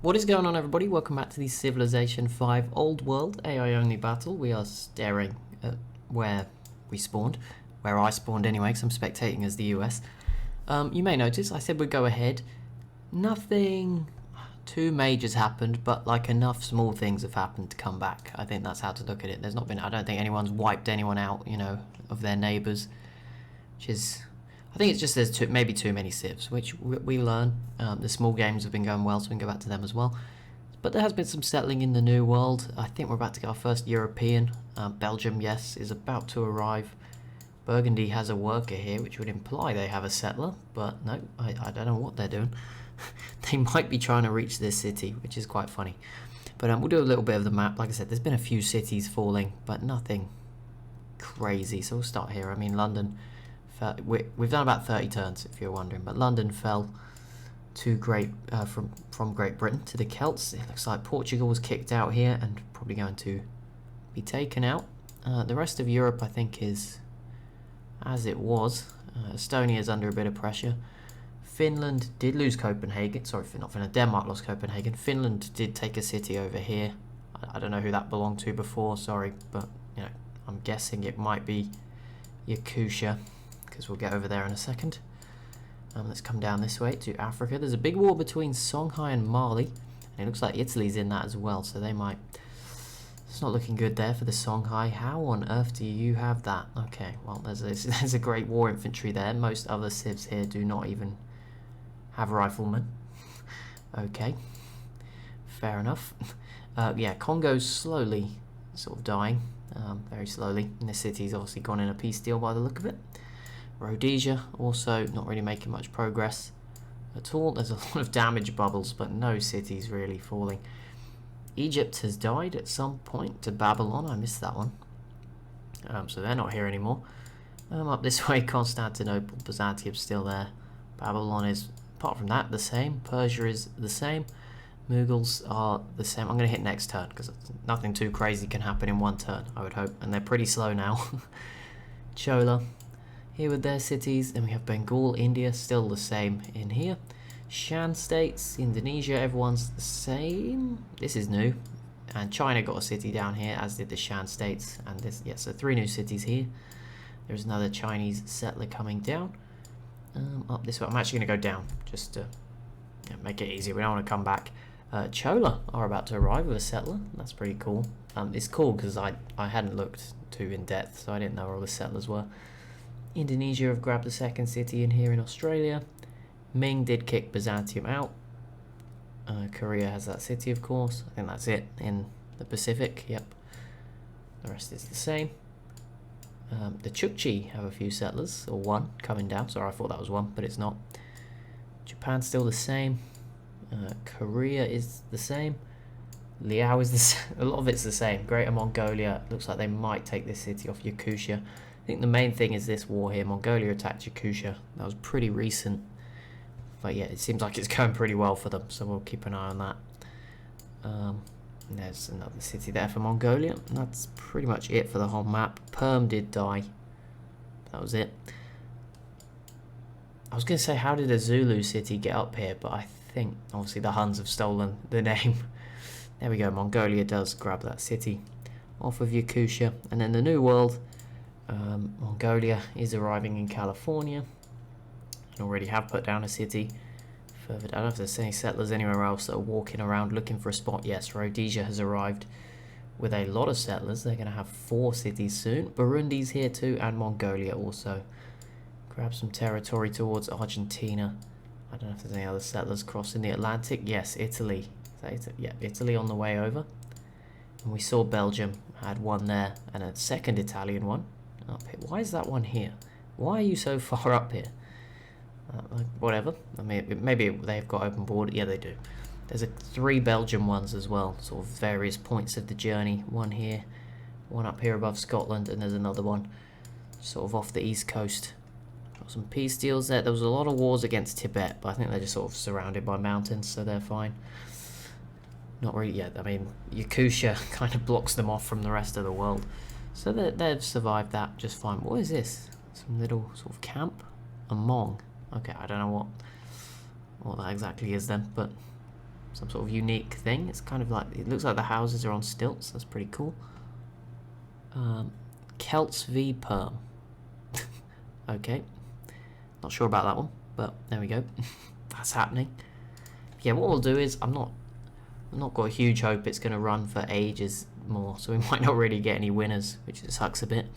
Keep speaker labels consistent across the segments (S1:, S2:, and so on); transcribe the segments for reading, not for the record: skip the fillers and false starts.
S1: What is going on, everybody? Welcome back to the Civilization 5 Old World AI only battle. We are staring at where we spawned, where I spawned anyway, because I'm spectating as the US. You may notice I said we'd go ahead. Nothing too major's happened, but like enough small things have happened to come back. I think that's how to look at it. There's not been, I don't think anyone's wiped anyone out, of their neighbours, which is, I think it's just there's maybe too many civs, which we learn. The small games have been going well, so we can go back to them as well. But there has been some settling in the New World. I think we're about to get our first European. Belgium, yes, is about to arrive. Burgundy has a worker here, which would imply they have a settler, but no, I don't know what they're doing. They might be trying to reach this city, which is quite funny. But we'll do a little bit of the map. Like I said, there's been a few cities falling, but nothing crazy. So we'll start here. I mean, London, we've done about 30 turns, if you're wondering, but London fell to from Great Britain to the Celts. It looks like Portugal was kicked out here and probably going to be taken out. The rest of Europe, I think, is as it was. Estonia is under a bit of pressure. Finland did lose Copenhagen. Sorry, not Finland. Denmark lost Copenhagen. Finland did take a city over here. I don't know who that belonged to before. Sorry, but I'm guessing it might be Yakutia, because we'll get over there in a second. Let's come down this way to Africa. There's a big war between Songhai and Mali, and it looks like Italy's in that as well. So they might. It's not looking good there for the Songhai. How on earth do you have that? Okay, well, there's a great war infantry there. Most other civs here do not even have riflemen. Okay, fair enough. Yeah, Congo's slowly sort of dying, very slowly. And the city's obviously gone in a peace deal by the look of it. Rhodesia also not really making much progress at all. There's a lot of damage bubbles, but no cities really falling. Egypt has died at some point to Babylon. I missed that one. So they're not here anymore. Up this way, Constantinople, Byzantium's still there. Babylon is, apart from that, the same. Persia is the same. Mughals are the same. I'm going to hit next turn because nothing too crazy can happen in one turn, I would hope. And they're pretty slow now. Chola here with their cities. Then we have Bengal, India, still the same in here. Shan states, Indonesia, everyone's the same. This is new. And China got a city down here, as did the Shan states. And this, yeah, so 3 new cities here. There's another Chinese settler coming down. Up this way. I'm actually going to go down just to make it easier. We don't want to come back. Chola are about to arrive with a settler. That's pretty cool. It's cool because I hadn't looked too in depth, so I didn't know where all the settlers were. Indonesia have grabbed the second city in here in Australia. Ming did kick Byzantium out. Korea has that city, of course. I think that's it in the Pacific. Yep. The rest is the same. The Chukchi have a few settlers, or one coming down. Sorry, I thought that was one, but it's not. Japan's still the same. Korea is the same. Liao is the same. A lot of it's the same. Greater Mongolia looks like they might take this city off Yakutia. I think the main thing is this war here. Mongolia attacked Yakutia. That was pretty recent. But yeah, it seems like it's going pretty well for them, so we'll keep an eye on that. There's another city there for Mongolia. That's pretty much it for the whole map. Perm did die. That was it. I was going to say, how did a Zulu city get up here? But I think, obviously, the Huns have stolen the name. There we go. Mongolia does grab that city off of Yakutia. And then the New World, Mongolia is arriving in California. And already have put down a city. Further down, I don't know if there's any settlers anywhere else that are walking around looking for a spot. Yes, Rhodesia has arrived with a lot of settlers. They're going to have 4 cities soon. Burundi's here too, and Mongolia also. Grab some territory towards Argentina. I don't know if there's any other settlers crossing the Atlantic. Yes, Italy. Is that Italy? Yeah, Italy on the way over. And we saw Belgium had one there, and a second Italian one up here. Why is that one here? Why are you so far up here? Whatever. I mean, maybe they've got open border. Yeah, they do. There's 3 Belgian ones as well, sort of various points of the journey. One here, one up here above Scotland, and there's another one sort of off the east coast. Got some peace deals there. There was a lot of wars against Tibet, but I think they're just sort of surrounded by mountains, so they're fine. Not really yet. I mean, Yakutia kind of blocks them off from the rest of the world, so they've survived that just fine. What is this? Some little sort of camp? A Hmong. Okay, I don't know what that exactly is then, but some sort of unique thing. It's kind of like, it looks like the houses are on stilts. That's pretty cool. Celts v Perm. Okay, not sure about that one, but there we go. That's happening. Yeah, what we'll do is, I'm not got a huge hope it's going to run for ages more, so we might not really get any winners, which sucks a bit.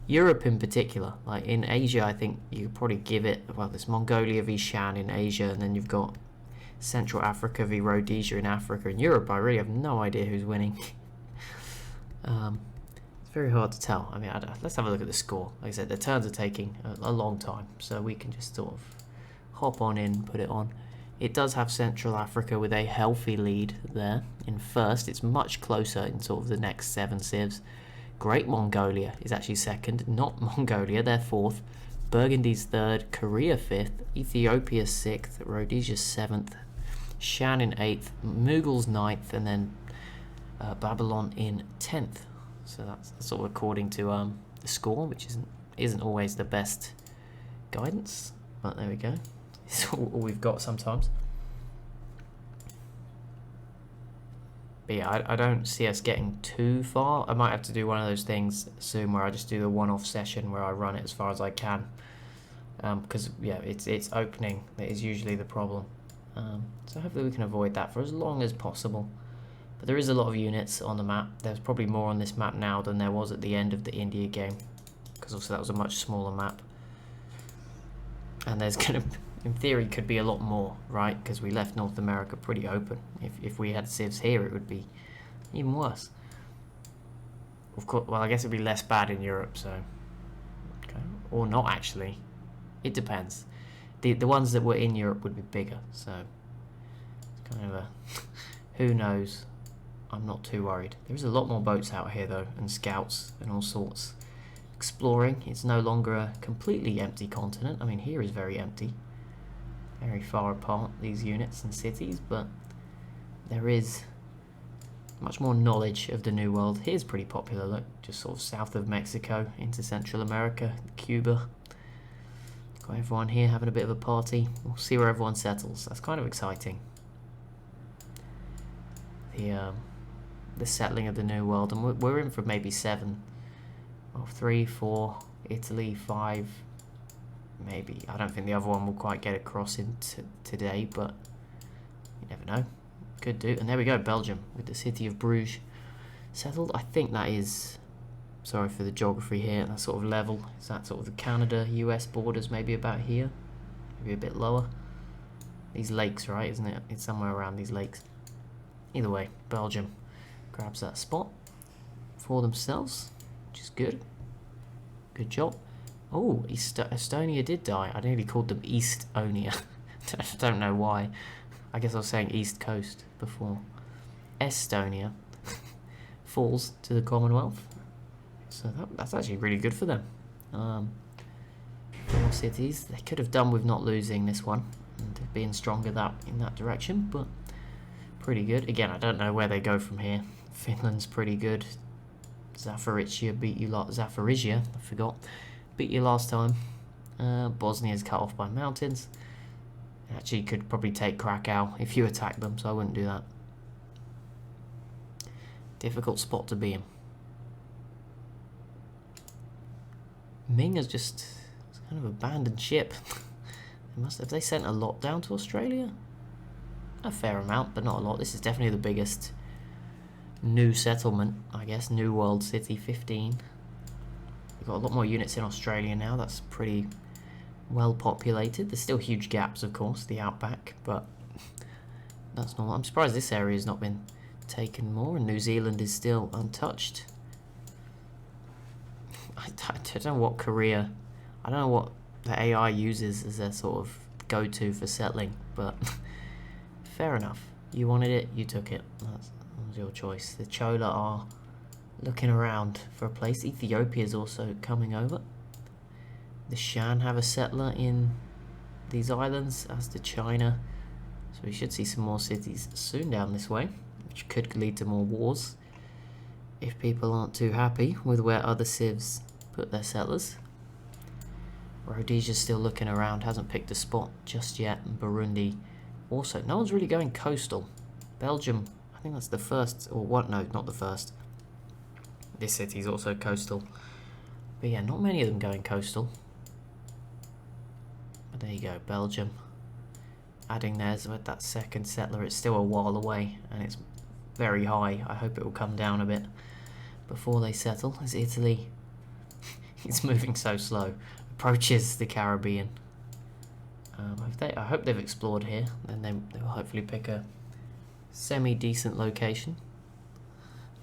S1: Europe in particular, like in Asia, I think you could probably give it, well, there's Mongolia v Shan in Asia, and then you've got Central Africa v Rhodesia in Africa. In Europe, I really have no idea who's winning. It's very hard to tell. I mean, let's have a look at the score. Like I said, the turns are taking a long time, so we can just sort of hop on in, put it on. It does have Central Africa with a healthy lead there in first. It's much closer in sort of the next 7 civs. Great Mongolia is actually second, not Mongolia, they're fourth. Burgundy's third, Korea fifth, Ethiopia sixth, Rhodesia's seventh, Shan in eighth, Mughal's ninth, and then Babylon in 10th. So that's sort of according to the score, which isn't always the best guidance, but there we go. It's all we've got sometimes. But yeah, I don't see us getting too far. I might have to do one of those things soon where I just do the one-off session where I run it as far as I can. Because, yeah, it's opening that is usually the problem. So hopefully we can avoid that for as long as possible. But there is a lot of units on the map. There's probably more on this map now than there was at the end of the India game. Because also that was a much smaller map. And there's going to, in theory, could be a lot more, right? Because we left North America pretty open. If we had civs here, it would be even worse. Of course, well, I guess it would be less bad in Europe, so... Okay. Or not, actually. It depends. The ones that were in Europe would be bigger, so... It's kind of a... Who knows? I'm not too worried. There's a lot more boats out here, though, and scouts and all sorts. Exploring. It's no longer a completely empty continent. I mean, here is very empty. Very far apart, these units and cities, but there is much more knowledge of the New World. Here's pretty popular, look, just sort of south of Mexico into Central America, Cuba. Got everyone here having a bit of a party. We'll see where everyone settles. That's kind of exciting. The settling of the New World, and we're in for maybe 7. Well, 3, 4, Italy, 5. Maybe. I don't think the other one will quite get across today, but you never know. Could do. And there we go, Belgium, with the city of Bruges settled. I think that is, sorry for the geography here, that sort of level. Is that sort of the Canada-US borders, maybe about here? Maybe a bit lower. These lakes, right, isn't it? It's somewhere around these lakes. Either way, Belgium grabs that spot for themselves, which is good. Good job. Oh, Estonia did die. I nearly called them Eastonia. I don't know why. I guess I was saying East Coast before. Estonia falls to the Commonwealth. So that's actually really good for them. 4 cities. They could have done with not losing this one and being stronger in that direction, but pretty good. Again, I don't know where they go from here. Finland's pretty good. Zaporizhia beat you lot. Zaporizhia, I forgot. Beat you last time. Bosnia's cut off by mountains. Actually, you could probably take Krakow if you attack them, so I wouldn't do that. Difficult spot to be in. Ming has just kind of abandoned ship. Have they sent a lot down to Australia? A fair amount, but not a lot. This is definitely the biggest new settlement, I guess. New World City 15. We've got a lot more units in Australia now. That's pretty well populated. There's still huge gaps, of course, the outback, but that's normal. I'm surprised this area has not been taken more, and New Zealand is still untouched. I don't know what Korea... I don't know what the AI uses as their sort of go-to for settling, but fair enough. You wanted it, you took it. That was your choice. The Chola are looking around for a place. Ethiopia is also coming over. The Shan have a settler in these islands, as do China. So we should see some more cities soon down this way, which could lead to more wars if people aren't too happy with where other civs put their settlers. Rhodesia's still looking around, hasn't picked a spot just yet. And Burundi also. No one's really going coastal. Belgium, I think that's the first, or what? No, not the first. This city's also coastal. But yeah, not many of them going coastal. But there you go, Belgium. Adding theirs with that second settler. It's still a while away, and it's very high. I hope it will come down a bit before they settle. As Italy, it's moving so slow, approaches the Caribbean. I hope they've explored here, and they will hopefully pick a semi-decent location.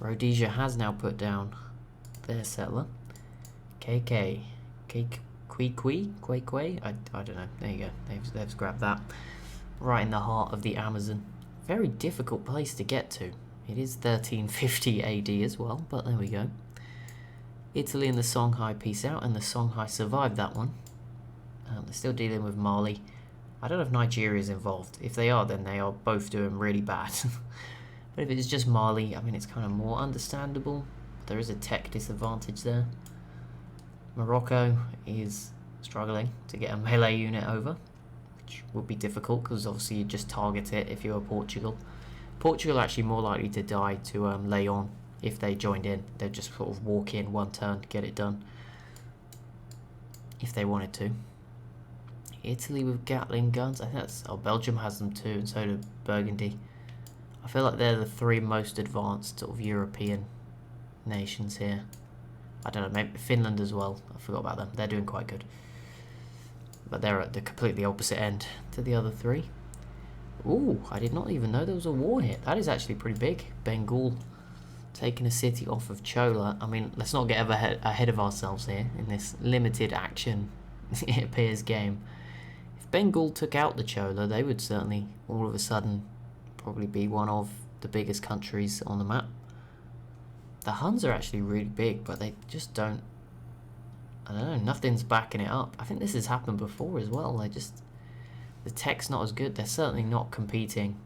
S1: Rhodesia has now put down their settler. KK. Quay. I don't know. There you go. They've grabbed that. Right in the heart of the Amazon. Very difficult place to get to. It is 1350 AD as well, but there we go. Italy and the Songhai peace out, and the Songhai survived that one. They're still dealing with Mali. I don't know if Nigeria is involved. If they are, then they are both doing really bad. But if it's just Mali, I mean, it's kind of more understandable. There is a tech disadvantage there. Morocco is struggling to get a melee unit over, which would be difficult because obviously you just target it if you're Portugal. Portugal are actually more likely to die to Leon if they joined in. They'd just sort of walk in one turn, get it done, if they wanted to. Italy with Gatling guns. I think that's... Oh, Belgium has them too, and so do Burgundy. I feel like they're the three most advanced sort of European nations here. I don't know, maybe Finland as well. I forgot about them. They're doing quite good. But they're at the completely opposite end to the other three. Ooh, I did not even know there was a war here. That is actually pretty big. Bengal taking a city off of Chola. I mean, let's not get ahead of ourselves here in this limited action, it appears, game. If Bengal took out the Chola, they would certainly, all of a sudden, probably be one of the biggest countries on the map. The Huns are actually really big, but they just don't... I don't know, nothing's backing it up. I think this has happened before as well. They just... The tech's not as good. They're certainly not competing.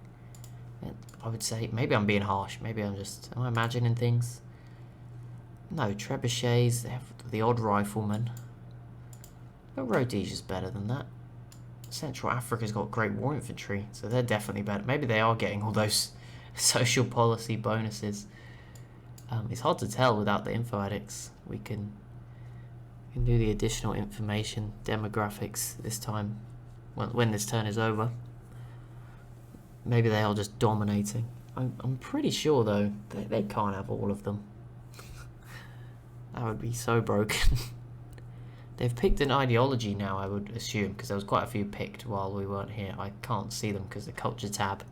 S1: I would say... Maybe I'm being harsh. Maybe I'm just... Am I imagining things? No, trebuchets. They have the odd rifleman. But Rhodesia's better than that. Central Africa's got great war infantry, so they're definitely better. Maybe they are getting all those social policy bonuses. It's hard to tell without the info addicts. We can do the additional information demographics this time when this turn is over. Maybe they are just dominating. I'm pretty sure though they can't have all of them. That would be so broken. They've picked an ideology now, I would assume, because there was quite a few picked while we weren't here. I can't see them because the culture tab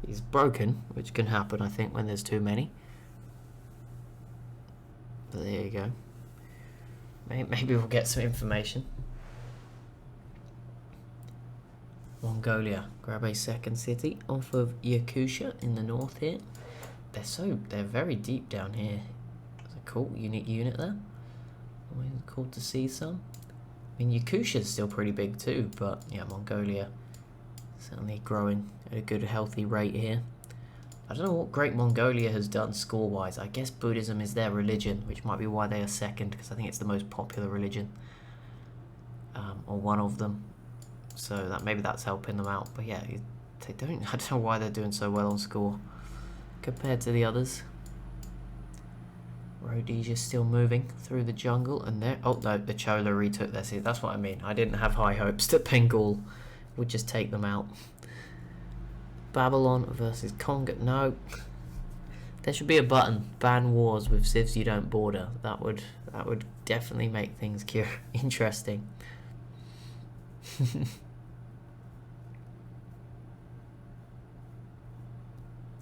S1: is broken, which can happen, I think, when there's too many. But there you go. Maybe we'll get some information. Mongolia. Grab a second city off of Yakutia in the north here. They're very deep down here. It's a cool, unique unit there. Always cool to see some. I mean, Yakutia's still pretty big too, but yeah, Mongolia certainly growing at a good, healthy rate here. I don't know what Great Mongolia has done score-wise. I guess Buddhism is their religion, which might be why they are second, because I think it's the most popular religion, or one of them. So that maybe that's helping them out. But yeah, they don't. I don't know why they're doing so well on score compared to the others. Rhodesia's still moving through the jungle, and there. Oh no, the Chola retook their city. That's what I mean. I didn't have high hopes that Bengal would just take them out. Babylon versus Congo. No, there should be a button. Ban wars with civs you don't border. That would definitely make things interesting.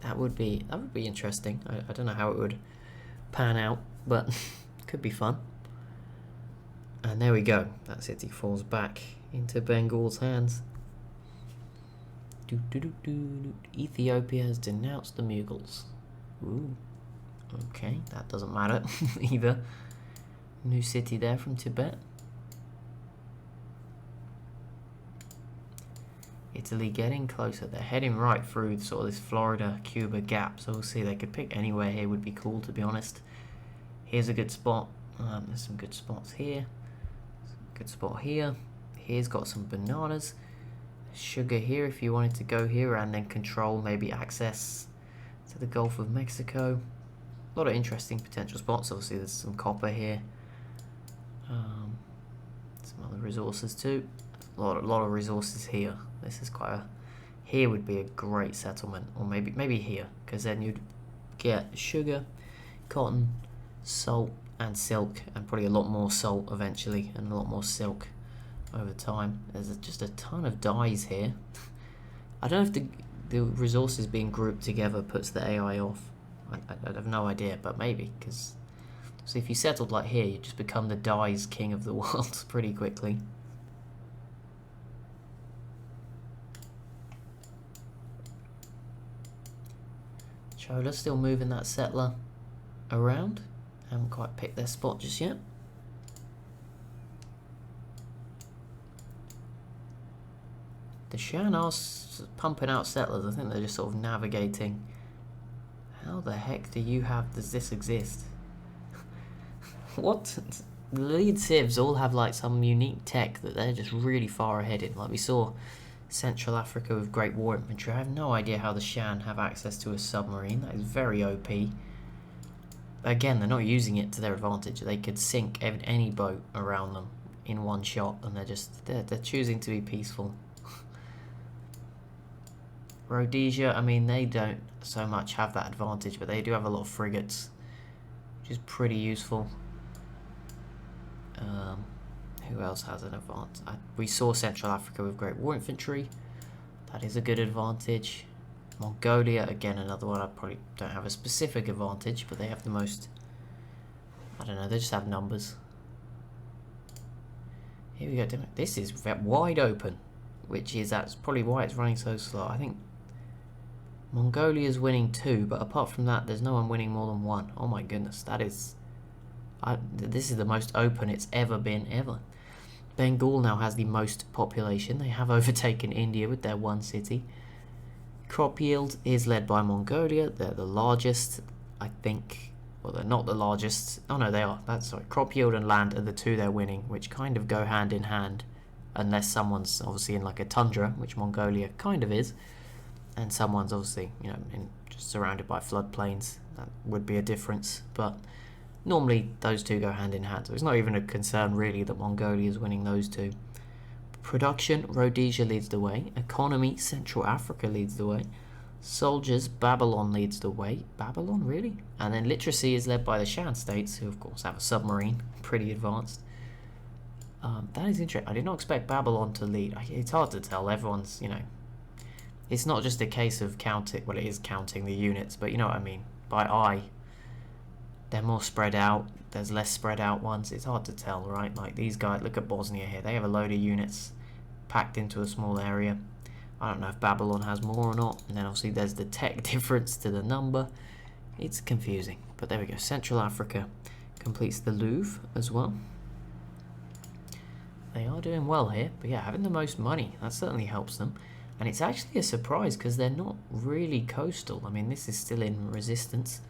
S1: That would be interesting. I don't know how it would pan out, but could be fun. And there we go. That city falls back into Bengal's hands. Ethiopia has denounced the Mughals. Ooh. Okay, that doesn't matter either. New city there from Tibet. Italy getting closer. They're heading right through sort of this Florida-Cuba gap. So we'll see. They could pick anywhere here. Would be cool, to be honest. Here's a good spot. There's some good spots here. Good spot here. Here's got some bananas. sugar here if you wanted to go here and then control maybe access to the Gulf of Mexico. A lot of interesting potential spots. Obviously there's some copper here, some other resources too. A lot of resources here. This is quite a, here would be a great settlement, or maybe here, because then you'd get sugar, cotton, salt and silk, and probably a lot more salt eventually and a lot more silk over time. There's just a ton of dyes here. I don't know if the resources being grouped together puts the AI off. I have no idea, but maybe, because so if you settled like here, you just become the dyes king of the world pretty quickly. Chola's still moving that settler around. Haven't quite picked their spot just yet. The Shan are pumping out settlers. I think they're just sort of navigating. How the heck does this exist? What? The lead civs all have like some unique tech that they're just really far ahead in. Like we saw Central Africa with Great War Infantry. I have no idea how the Shan have access to a submarine. That is very OP. Again, they're not using it to their advantage. They could sink any boat around them in one shot, and they're choosing to be peaceful. Rhodesia, I mean, they don't so much have that advantage, but they do have a lot of frigates, which is pretty useful. Who else has an advantage? We saw Central Africa with Great War Infantry. That is a good advantage. Mongolia, again, another one. I probably don't have a specific advantage, but they have the most. I don't know, they just have numbers. Here we go. This is wide open, that's probably why it's running so slow. I think Mongolia's winning 2, but apart from that, there's no one winning more than 1. Oh my goodness, that is. This is the most open it's ever been, ever. Bengal now has the most population. They have overtaken India with their 1 city. Crop yield is led by Mongolia. They're the largest, I think. Well, they're not the largest. Oh no, they are. That's sorry. Crop yield and land are the 2 they're winning, which kind of go hand in hand, unless someone's obviously in like a tundra, which Mongolia kind of is, and someone's obviously, you know, just surrounded by floodplains. That would be a difference, but normally those 2 go hand in hand, so it's not even a concern really that Mongolia is winning those 2. Production, Rhodesia leads the way. Economy, Central Africa leads the way. Soldiers, Babylon leads the way. Babylon, really? And then literacy is led by the Shan states, who of course have a submarine, pretty advanced. That is interesting. I did not expect Babylon to lead. It's hard to tell. Everyone's, you know, it's not just a case of counting. Well, it is counting the units, but you know what I mean. By eye, they're more spread out. There's less spread out ones. It's hard to tell, right? Like these guys, look at Bosnia here. They have a load of units packed into a small area. I don't know if Babylon has more or not. And then obviously there's the tech difference to the number. It's confusing. But there we go. Central Africa completes the Louvre as well. They are doing well here. But yeah, having the most money, that certainly helps them. And it's actually a surprise because they're not really coastal. I mean, this is still in resistance.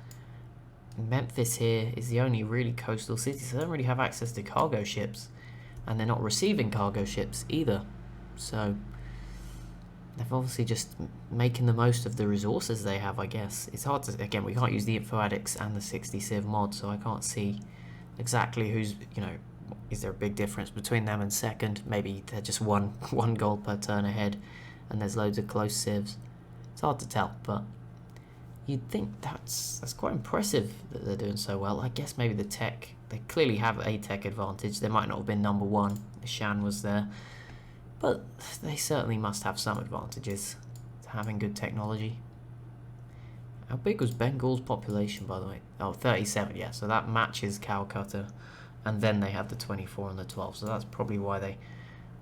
S1: Memphis here is the only really coastal city, so they don't really have access to cargo ships, and they're not receiving cargo ships either. So they've obviously just making the most of the resources they have, I guess. It's hard to, again, we can't use the Info Addicts and the 60 Civ mod, so I can't see exactly who's, you know, is there a big difference between them and second? Maybe they're just one gold per turn ahead, and there's loads of close civs. It's hard to tell, but you'd think that's quite impressive that they're doing so well. I guess maybe the tech, they clearly have a tech advantage. They might not have been number 1 if Shan was there, but they certainly must have some advantages to having good technology. How big was Bengal's population, by the way? Oh, 37, yeah, so that matches Calcutta, and then they have the 24 and the 12, so that's probably why they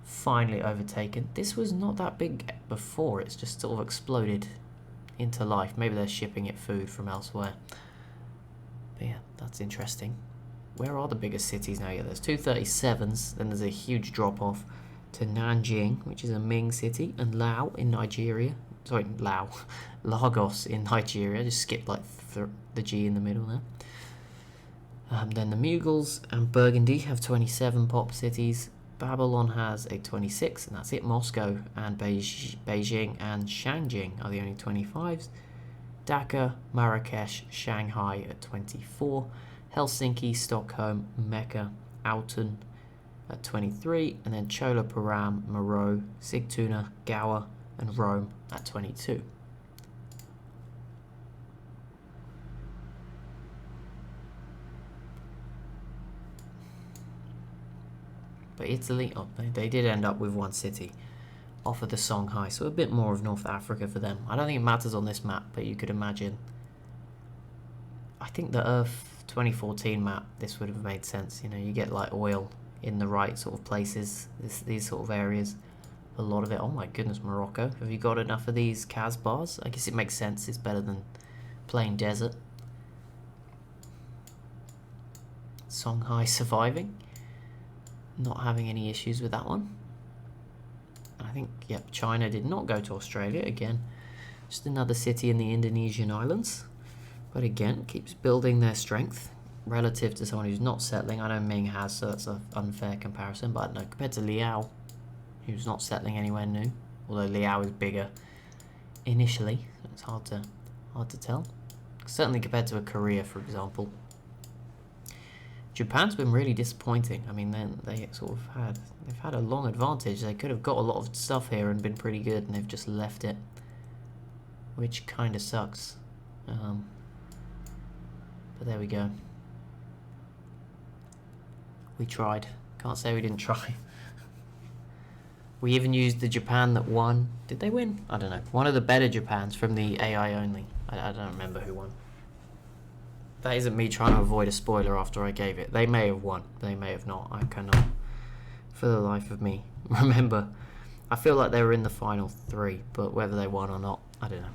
S1: finally overtaken. This was not that big before, it's just sort of exploded into life. Maybe they're shipping it food from elsewhere. But yeah, that's interesting. Where are the biggest cities now? Yeah, there's 237s, then there's a huge drop off to Nanjing, which is a Ming city, and Lao in Nigeria. Sorry, Lagos in Nigeria. Just skipped like the G in the middle there. Then the Mughals and Burgundy have 27 pop cities. Babylon has a 26, and that's it. Moscow and Beijing and Shangjing are the only 25s. Dhaka, Marrakesh, Shanghai at 24. Helsinki, Stockholm, Mecca, Alton at 23. And then Cholapuram, Moro, Sigtuna, Goa, and Rome at 22. But Italy, they did end up with one city off of the Songhai, so a bit more of North Africa for them. I don't think it matters on this map, but you could imagine. I think the Earth 2014 map, this would have made sense. You know, you get like oil in the right sort of places, these sort of areas. A lot of it. Oh my goodness, Morocco. Have you got enough of these Casbahs? I guess it makes sense. It's better than plain desert. Songhai surviving. Not having any issues with that one. I think, yep, China did not go to Australia. Again, just another city in the Indonesian islands. But again, keeps building their strength relative to someone who's not settling. I know Ming has, so that's an unfair comparison. But no, compared to Liao, who's not settling anywhere new. Although Liao is bigger initially. It's hard to tell. Certainly compared to a Korea, for example. Japan's been really disappointing. I mean, they've had a long advantage. They could have got a lot of stuff here and been pretty good, and they've just left it, which kind of sucks. But there we go. We tried. Can't say we didn't try. We even used the Japan that won. Did they win? I don't know. One of the better Japans from the AI only. I don't remember who won. That isn't me trying to avoid a spoiler after I gave it. They may have won. They may have not. I cannot, for the life of me, remember. I feel like they were in the final three, but whether they won or not, I don't know.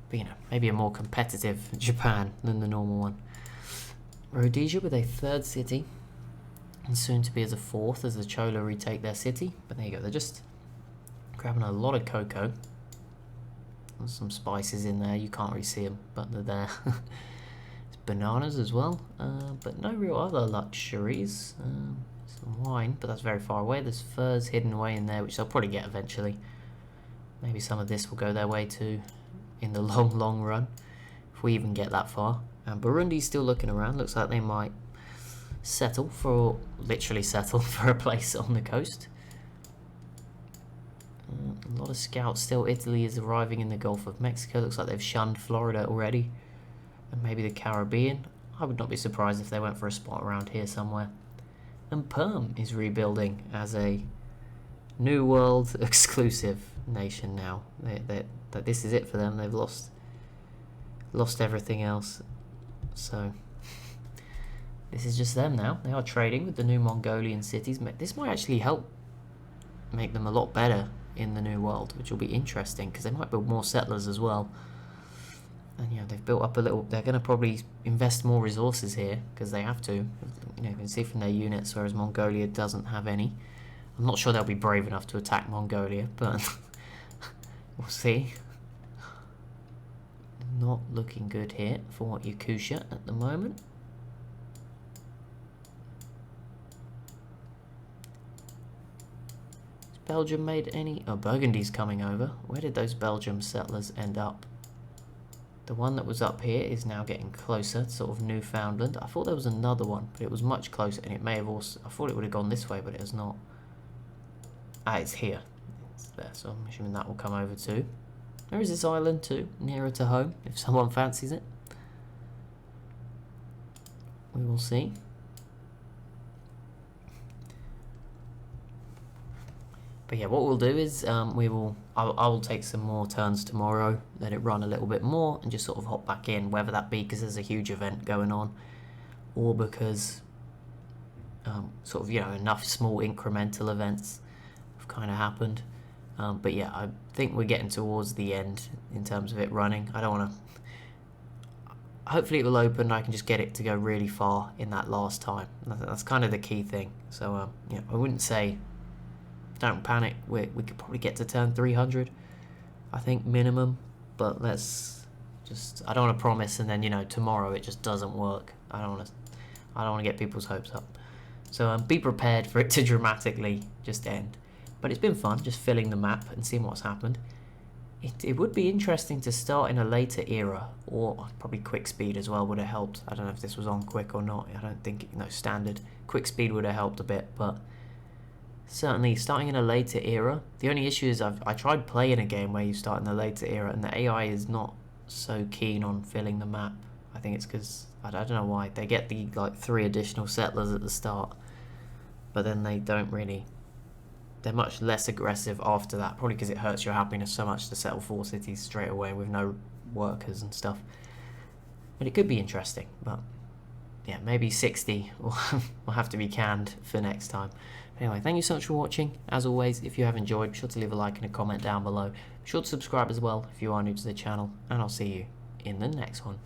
S1: But, you know, maybe a more competitive Japan than the normal one. Rhodesia with a third city, and soon to be as a fourth as the Chola retake their city. But there you go. They're just grabbing a lot of cocoa. There's some spices in there. You can't really see them, but they're there. Bananas as well, but no real other luxuries. Some wine, but that's very far away. There's furs hidden away in there, which they'll probably get eventually. Maybe some of this will go their way too in the long run, if we even get that far. Burundi's still looking around. Looks like they might literally settle for a place on the coast. A lot of scouts still. Italy is arriving in the Gulf of Mexico. Looks like they've shunned Florida already. And maybe the Caribbean. I would not be surprised if they went for a spot around here somewhere. And Perm is rebuilding as a New World exclusive nation now. That this is it for them. They've lost everything else. So this is just them now. They are trading with the new Mongolian cities. This might actually help make them a lot better in the New World, which will be interesting because they might build more settlers as well. And yeah, they've built up a little. They're going to probably invest more resources here because they have to. You know, you can see from their units, whereas Mongolia doesn't have any. I'm not sure they'll be brave enough to attack Mongolia, but we'll see. Not looking good here for Yakutia at the moment. Has Belgium made any? Oh, Burgundy's coming over. Where did those Belgium settlers end up? The one that was up here is now getting closer, sort of Newfoundland. I thought there was another one, but it was much closer, and it may have also... I thought it would have gone this way, but it has not. Ah, it's here. It's there, so I'm assuming that will come over too. There is this island too, nearer to home, if someone fancies it. We will see. But yeah, what we'll do is I will take some more turns tomorrow, let it run a little bit more, and just sort of hop back in, whether that be because there's a huge event going on, or because sort of, you know, enough small incremental events have kind of happened. But yeah, I think we're getting towards the end in terms of it running. I don't want to... Hopefully it will open and I can just get it to go really far in that last time. That's kind of the key thing. So, yeah, I wouldn't say... Don't panic. We could probably get to turn 300, I think, minimum. But let's just... I don't want to promise and then, you know, tomorrow it just doesn't work. I don't want to get people's hopes up. So be prepared for it to dramatically just end. But it's been fun just filling the map and seeing what's happened. It would be interesting to start in a later era, or probably quick speed as well would have helped. I don't know if this was on quick or not. I don't think standard. Quick speed would have helped a bit, but certainly starting in a later era. The only issue is I tried playing a game where you start in the later era and the AI is not so keen on filling the map. I think it's because I don't know why they get the 3 additional settlers at the start, but then they don't really. They're much less aggressive after that, probably because it hurts your happiness so much to settle 4 cities straight away with no workers and stuff. But it could be interesting, but yeah, maybe 60 will have to be canned for next time. Anyway, thank you so much for watching. As always, if you have enjoyed, be sure to leave a like and a comment down below. Be sure to subscribe as well if you are new to the channel, and I'll see you in the next one.